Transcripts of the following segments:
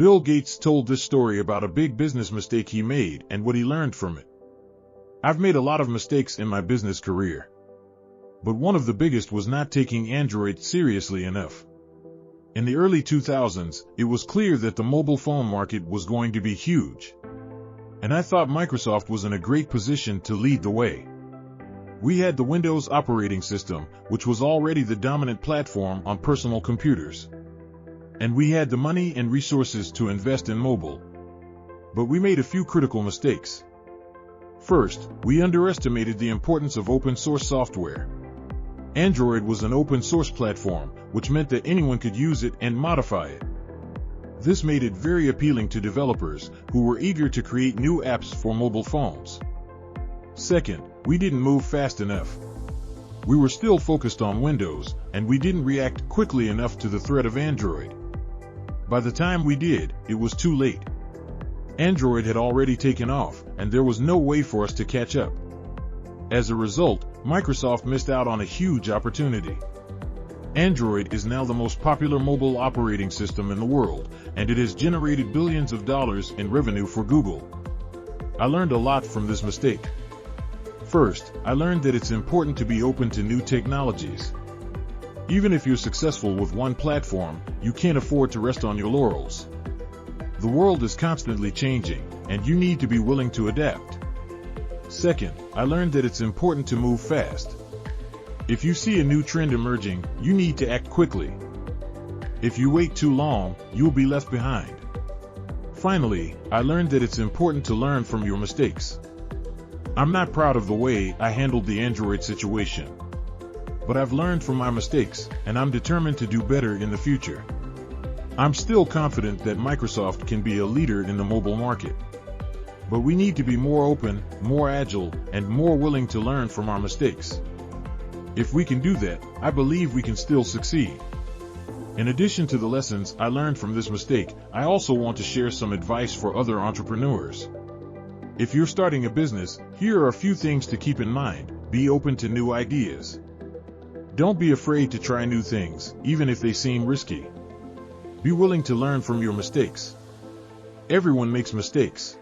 Bill Gates told this story about a big business mistake he made and what he learned from it. I've made a lot of mistakes in my business career, but one of the biggest was not taking Android seriously enough. In the early 2000s, it was clear that the mobile phone market was going to be huge, and I thought Microsoft was in a great position to lead the way. We had the Windows operating system, which was already the dominant platform on personal computers, and we had the money and resources to invest in mobile. But we made a few critical mistakes. First, we underestimated the importance of open source software. Android was an open source platform, which meant that anyone could use it and modify it. This made it very appealing to developers who were eager to create new apps for mobile phones. Second, we didn't move fast enough. We were still focused on Windows, and we didn't react quickly enough to the threat of Android. By the time we did, it was too late. Android had already taken off, and there was no way for us to catch up. As a result, Microsoft missed out on a huge opportunity. Android is now the most popular mobile operating system in the world, and it has generated billions of dollars in revenue for Google. I learned a lot from this mistake. First, I learned that it's important to be open to new technologies. Even if you're successful with one platform, you can't afford to rest on your laurels. The world is constantly changing, and you need to be willing to adapt. Second, I learned that it's important to move fast. If you see a new trend emerging, you need to act quickly. If you wait too long, you'll be left behind. Finally, I learned that it's important to learn from your mistakes. I'm not proud of the way I handled the Android situation, but I've learned from my mistakes, and I'm determined to do better in the future. I'm still confident that Microsoft can be a leader in the mobile market, but we need to be more open, more agile, and more willing to learn from our mistakes. If we can do that, I believe we can still succeed. In addition to the lessons I learned from this mistake, I also want to share some advice for other entrepreneurs. If you're starting a business, here are a few things to keep in mind. Be open to new ideas. Don't be afraid to try new things, even if they seem risky. Be willing to learn from your mistakes. Everyone makes mistakes.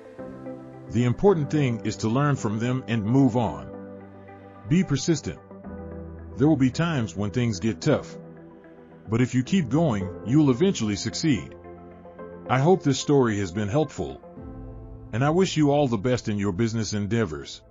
The important thing is to learn from them and move on. Be persistent. There will be times when things get tough, but if you keep going, you'll eventually succeed. I hope this story has been helpful, and I wish you all the best in your business endeavors.